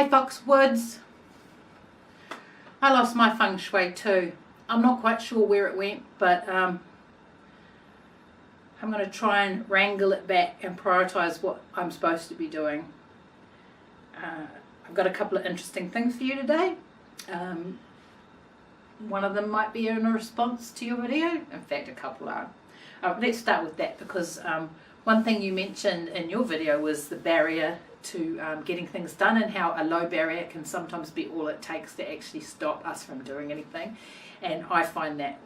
Hey Foxwoods, I lost my Feng Shui too. I'm not quite sure where it went, but I'm going to try and wrangle it back and prioritise what I'm supposed to be doing. I've got a couple of interesting things for you today. One of them might be in a response to your video. In fact, a couple are. Let's start with that because one thing you mentioned in your video was the barrier to getting things done, and how a low barrier can sometimes be all it takes to actually stop us from doing anything. And I find that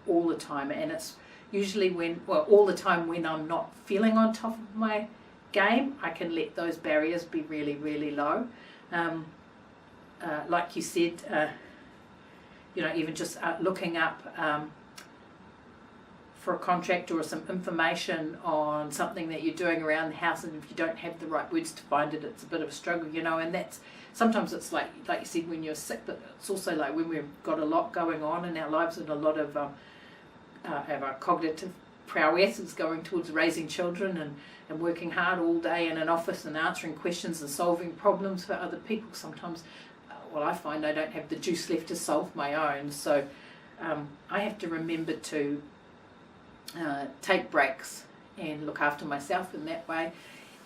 all the time, and it's usually all the time when I'm not feeling on top of my game, I can let those barriers be really, really low. Like you said, even just looking up for a contract or some information on something that you're doing around the house, and if you don't have the right words to find it, it's a bit of a struggle, and that's sometimes it's like you said, when you're sick, but it's also like when we've got a lot going on in our lives, and a lot of our cognitive prowess is going towards raising children and working hard all day in an office and answering questions and solving problems for other people. Sometimes I find I don't have the juice left to solve my own, so I have to remember to take breaks and look after myself in that way,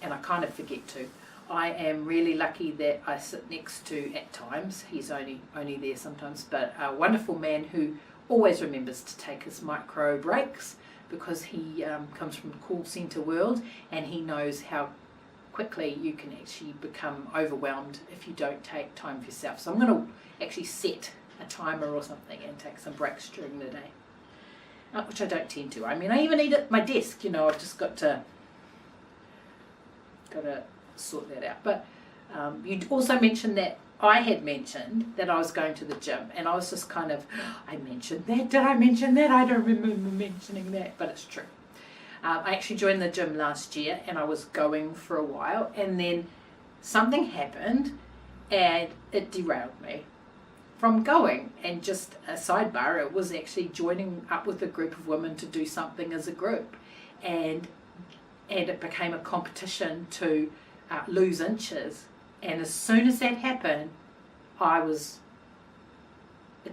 and I kind of forget to. I am really lucky that I sit next to, at times, he's only there sometimes, but a wonderful man who always remembers to take his micro breaks, because he comes from the call centre world, and he knows how quickly you can actually become overwhelmed if you don't take time for yourself. So I'm going to actually set a timer or something and take some breaks during the day. Which I don't tend to. I mean, I even eat at my desk, I've just got to sort that out. But you also mentioned that I had mentioned that I was going to the gym, and I was just kind of, I mentioned that, did I mention that? I don't remember mentioning that, but it's true. I actually joined the gym last year, and I was going for a while, and then something happened, and it derailed me from going. And just a sidebar, it was actually joining up with a group of women to do something as a group, and it became a competition to lose inches. And as soon as that happened, it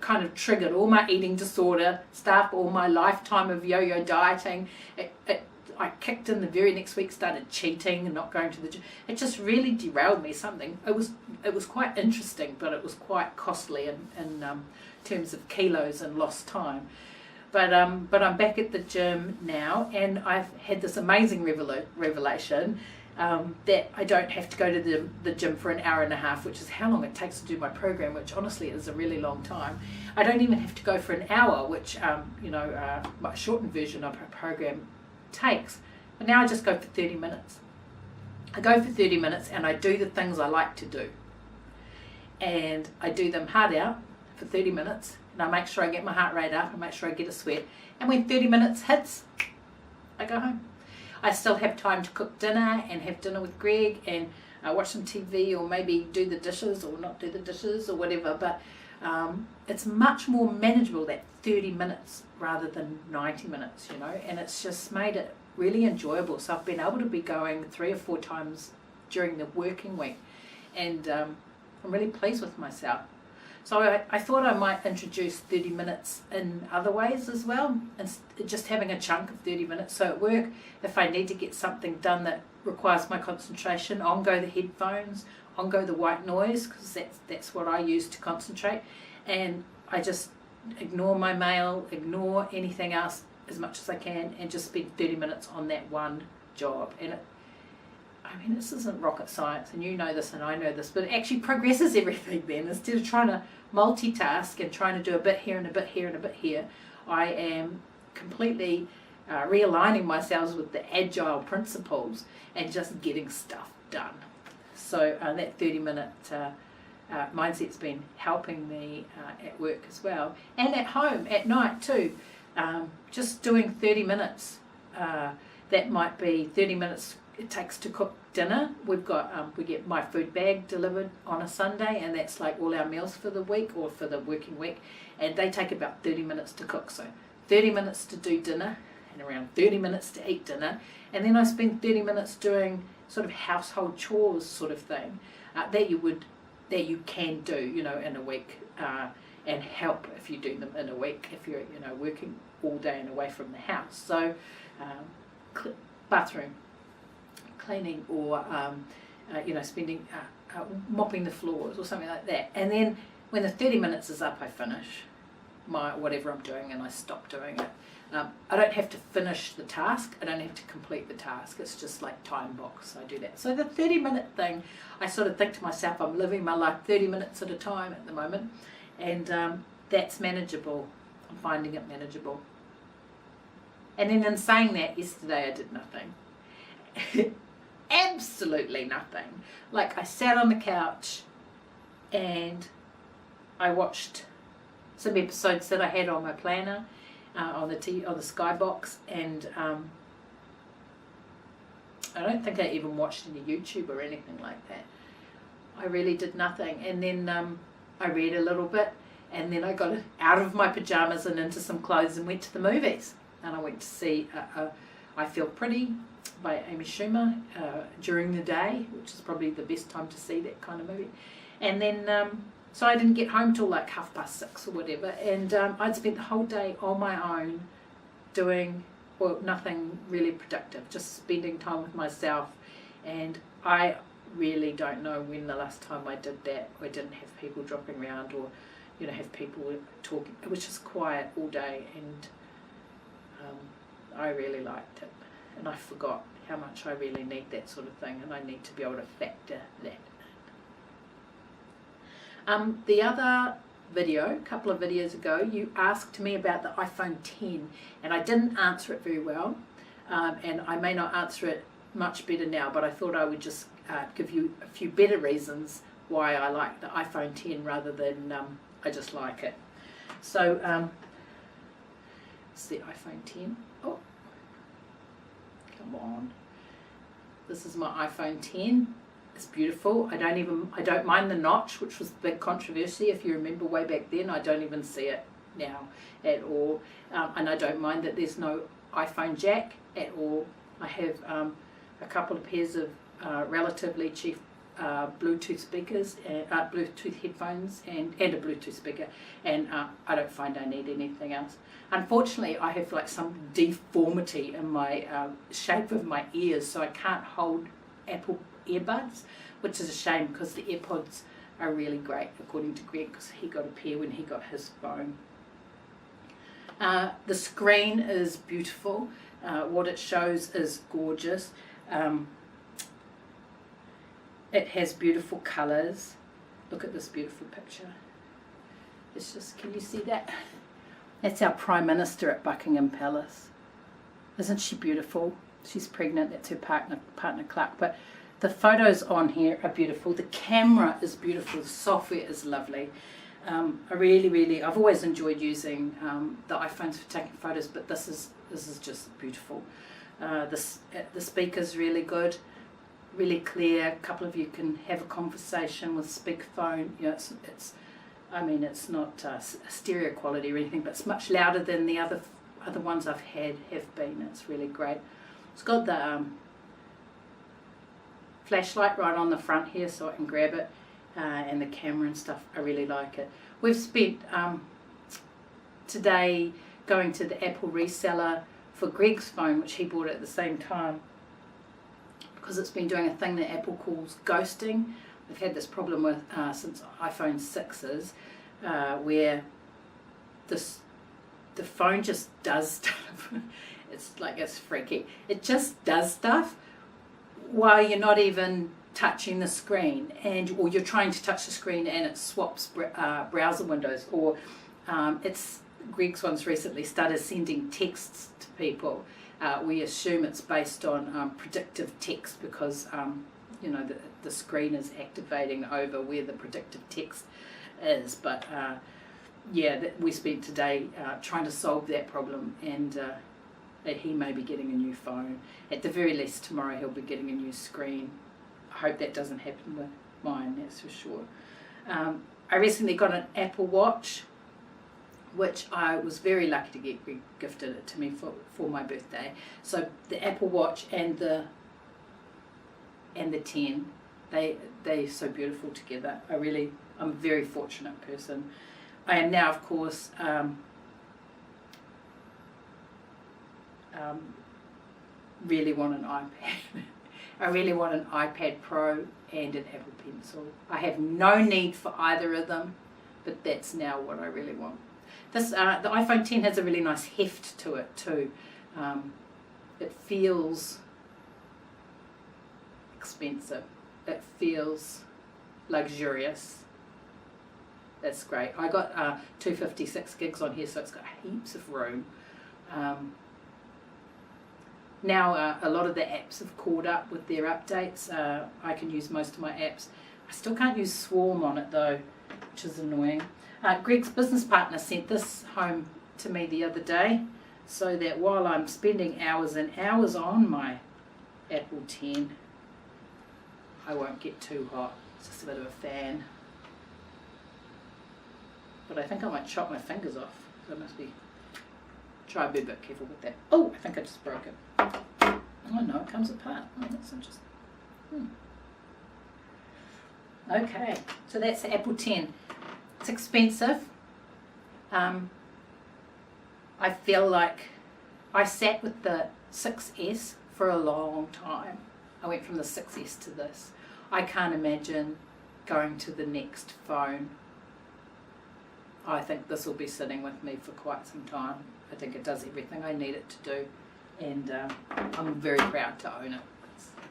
kind of triggered all my eating disorder stuff, all my lifetime of yo-yo dieting. I kicked in the very next week, started cheating and not going to the gym. It just really derailed me. It was quite interesting, but it was quite costly in terms of kilos and lost time. But I'm back at the gym now, and I've had this amazing revelation that I don't have to go to the gym for an hour and a half, which is how long it takes to do my program, which honestly is a really long time. I don't even have to go for an hour, which my shortened version of a program takes. But now I just go for 30 minutes. I go for 30 minutes and I do the things I like to do, and I do them hard out for 30 minutes, and I make sure I get my heart rate up, I make sure I get a sweat, and when 30 minutes hits, I go home. I still have time to cook dinner and have dinner with Greg and watch some TV, or maybe do the dishes or not do the dishes or whatever, but it's much more manageable, that 30 minutes rather than 90 minutes, and it's just made it really enjoyable. So I've been able to be going 3 or 4 times during the working week, and I'm really pleased with myself. So I thought I might introduce 30 minutes in other ways as well, and just having a chunk of 30 minutes. So at work, if I need to get something done that requires my concentration, on go the headphones, on go the white noise, because that's what I use to concentrate, and I just ignore my mail, ignore anything else as much as I can, and just spend 30 minutes on that one job. And this isn't rocket science, and you know this and I know this, but it actually progresses everything then. Instead of trying to multitask and trying to do a bit here and a bit here and a bit here, I am completely realigning myself with the agile principles and just getting stuff done. So that 30-minute mindset's been helping me at work as well, and at home at night too. Just doing 30 minutes. That might be 30 minutes it takes to cook dinner. We get my food bag delivered on a Sunday, and that's like all our meals for the week or for the working week, and they take about 30 minutes to cook. So 30 minutes to do dinner and around 30 minutes to eat dinner, and then I spend 30 minutes doing sort of household chores sort of thing that you would that you can do, you know, in a week, and help if you do them in a week, if you're, you know, working all day and away from the house. So bathroom cleaning, or you know, spending mopping the floors or something like that. And then when the 30 minutes is up, I finish my whatever I'm doing and I stop doing it. I don't have to finish the task, I don't have to complete the task, it's just like time box, I do that. So the 30-minute thing, I sort of think to myself, I'm living my life 30 minutes at a time at the moment, and that's manageable. I'm finding it manageable. And then in saying that, yesterday I did nothing. Absolutely nothing. Like, I sat on the couch and I watched some episodes that I had on my planner, on the Skybox, and I don't think I even watched any YouTube or anything like that. I really did nothing. And then I read a little bit, and then I got out of my pajamas and into some clothes and went to the movies. And I went to see I Feel Pretty by Amy Schumer during the day, which is probably the best time to see that kind of movie. And then so I didn't get home till like 6:30 or whatever, and I'd spent the whole day on my own doing, well, nothing really productive, just spending time with myself. And I really don't know when the last time I did that. I didn't have people dropping around, or, you know, have people talking. It was just quiet all day, and I really liked it, and I forgot how much I really need that sort of thing, and I need to be able to factor that in. The other video, a couple of videos ago, you asked me about the iPhone 10, and I didn't answer it very well, and I may not answer it much better now, but I thought I would just give you a few better reasons why I like the iPhone 10 rather than I just like it. So it's the iPhone 10. Oh, come on. This is my iPhone 10. It's beautiful. I don't mind the notch, which was the big controversy. If you remember way back then, I don't even see it now at all. And I don't mind that there's no iPhone jack at all. I have a couple of pairs of relatively cheap Bluetooth speakers, Bluetooth headphones, and a Bluetooth speaker, and I don't find I need anything else. Unfortunately, I have like some deformity in my shape of my ears, so I can't hold Apple earbuds, which is a shame because the AirPods are really great, according to Greg, because he got a pair when he got his phone. The screen is beautiful. What it shows is gorgeous. It has beautiful colours. Look at this beautiful picture. It's just, can you see that? That's our Prime Minister at Buckingham Palace. Isn't she beautiful? She's pregnant. That's her partner Clark. But the photos on here are beautiful. The camera is beautiful. The software is lovely. I've always enjoyed using the iPhones for taking photos, but this is just beautiful. The speaker's really good, really clear. A couple of you can have a conversation with speakerphone. You know, it's not stereo quality or anything, but it's much louder than the other ones I've have been. It's really great. It's got the flashlight right on the front here, so I can grab it, and the camera and stuff. I really like it. We've spent today going to the Apple reseller for Greg's phone, which he bought at the same time, because it's been doing a thing that Apple calls ghosting. We've had this problem with since iPhone 6s, where the phone just does stuff. It's freaky. It just does stuff while you're not even touching the screen, or you're trying to touch the screen and it swaps browser windows, or Greg's one's recently started sending texts to people. We assume it's based on predictive text, because you know, the screen is activating over where the predictive text is. But yeah, we spent today trying to solve that problem, and that he may be getting a new phone. At the very least, tomorrow he'll be getting a new screen. I hope that doesn't happen with mine, that's for sure. I recently got an Apple Watch, which I was very lucky to get. Greg gifted it to me for my birthday. So the Apple Watch and the 10 they're so beautiful together. I'm a very fortunate person. I am now, of course, really want an iPad. I really want an iPad Pro and an Apple Pencil. I have no need for either of them, but that's now what I really want. This the iPhone 10 has a really nice heft to it too. It feels expensive. It feels luxurious. That's great. I got 256 gigs on here, so it's got heaps of room. Now a lot of the apps have caught up with their updates. I can use most of my apps. I still can't use Swarm on it though, which is annoying. Greg's business partner sent this home to me the other day, so that while I'm spending hours and hours on my Apple 10, I won't get too hot. It's just a bit of a fan. But I think I might chop my fingers off, so I must try to be a bit careful with that. Oh, I think I just broke it. Oh no, it comes apart. Oh, that's interesting. Okay, so that's the Apple 10. It's expensive. I feel like I sat with the 6S for a long time. I went from the 6S to this. I can't imagine going to the next phone. I think this will be sitting with me for quite some time. I think it does everything I need it to do, and I'm very proud to own it.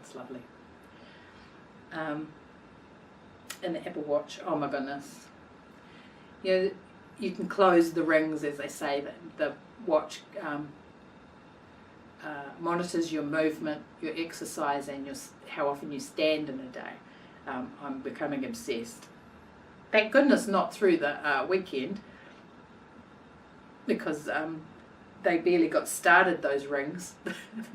It's lovely. And the Apple Watch, oh my goodness. You can close the rings, as they say. That the watch monitors your movement, your exercise, and how often you stand in a day. I'm becoming obsessed. Thank goodness not through the weekend, because they barely got started, those rings,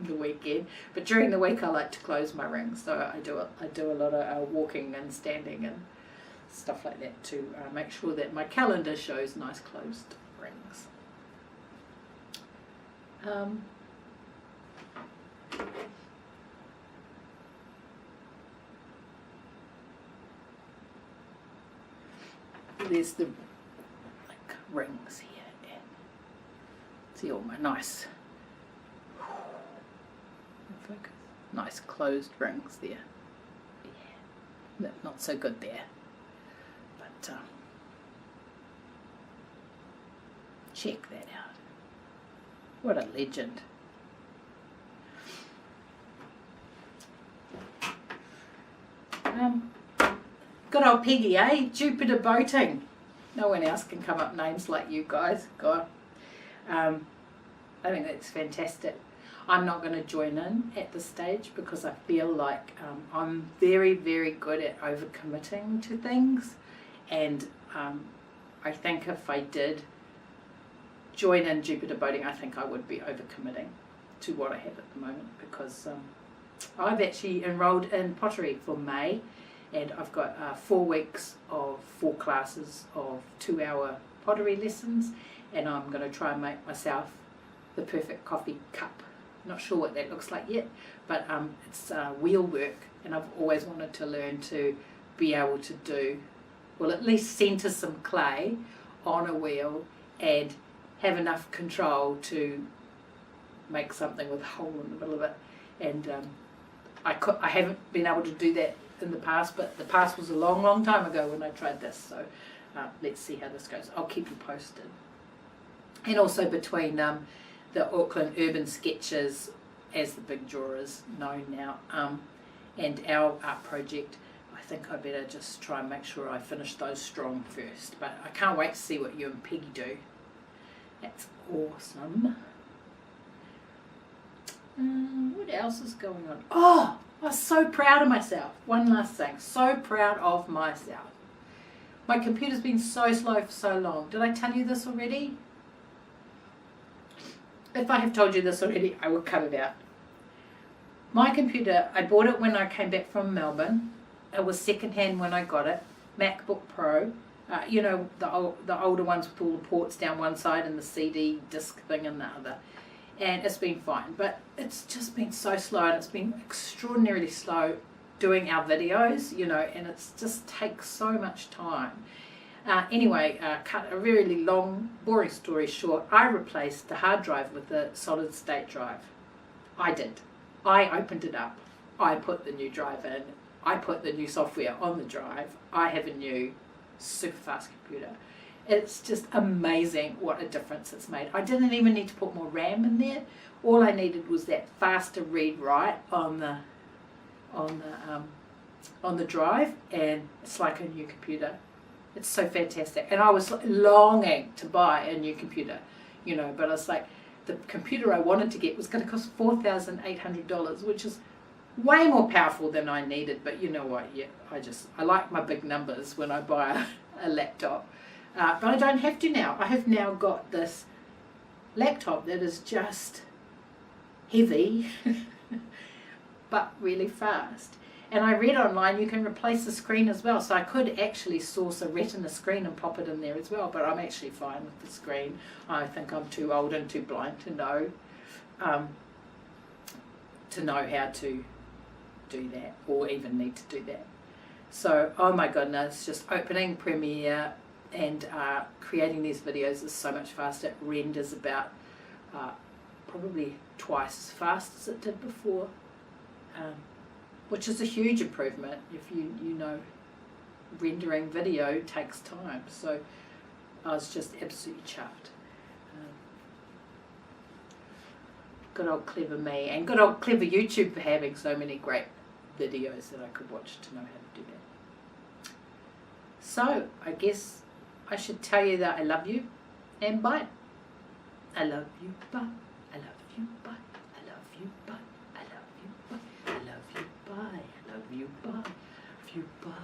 the weekend. But during the week I like to close my rings, so I do a lot of walking and standing and stuff like that to make sure that my calendar shows nice closed rings. There's the rings here, and see all my nice closed rings there. Yeah, not so good there, but check that out. What a legend. Good old Peggy, eh? Jupiter boating. No one else can come up names like you guys. God. I think that's fantastic. I'm not going to join in at this stage because I feel like I'm very, very good at overcommitting to things, and I think if I did join in Jupiter boating, I think I would be overcommitting to what I have at the moment, because I've actually enrolled in pottery for May, and I've got 4 weeks of 4 classes of 2-hour pottery lessons, and I'm going to try and make myself the perfect coffee cup. Not sure what that looks like yet, but it's wheel work, and I've always wanted to learn to be able to do, well, at least centre some clay on a wheel and have enough control to make something with a hole in the middle of it. And I haven't been able to do that in the past, but the past was a long, long time ago when I tried this, so let's see how this goes. I'll keep you posted. And also between the Auckland Urban Sketches, as the Big Drawer is known now, and our art project, I think I better just try and make sure I finish those strong first. But I can't wait to see what you and Peggy do. That's awesome. What else is going on? Oh, I was so proud of myself. One last thing. So proud of myself. My computer's been so slow for so long. Did I tell you this already? If I have told you this already, I will cut it out. My computer, I bought it when I came back from Melbourne. It was secondhand when I got it. MacBook Pro. You know, the older ones with all the ports down one side and the CD disc thing in the other. And it's been fine, but it's just been so slow, and it's been extraordinarily slow doing our videos, you know, and it just takes so much time. Anyway, cut a really long, boring story short, I replaced the hard drive with the solid state drive. I did. I opened it up. I put the new drive in. I put the new software on the drive. I have a new super fast computer. It's just amazing what a difference it's made. I didn't even need to put more RAM in there. All I needed was that faster read write on the drive, and it's like a new computer. It's so fantastic. And I was longing to buy a new computer, you know, but it's like the computer I wanted to get was going to cost $4,800, which is way more powerful than I needed. But you know what? Yeah, I like my big numbers when I buy a laptop. But I don't have to now. I have now got this laptop that is just heavy, but really fast. And I read online you can replace the screen as well, so I could actually source a Retina screen and pop it in there as well, but I'm actually fine with the screen. I think I'm too old and too blind to know how to do that, or even need to do that. So, oh my goodness, just opening Premiere and creating these videos is so much faster. It renders about probably twice as fast as it did before. Which is a huge improvement. If you know, rendering video takes time, so I was just absolutely chuffed. Good old clever me, and good old clever YouTube for having so many great videos that I could watch to know how to do that. So I guess I should tell you that I love you, and bye. I love you, bye. I love you, bye. I love you, bye. I love you, bye. I love you, bye. I love you, bye. I love you, bye.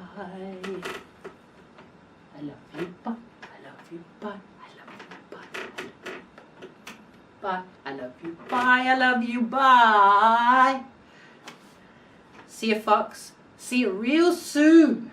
I love you, bye. I love you, bye. I love you, bye. Bye. I love you, bye. I love you, bye. See you, Fox. See you real soon.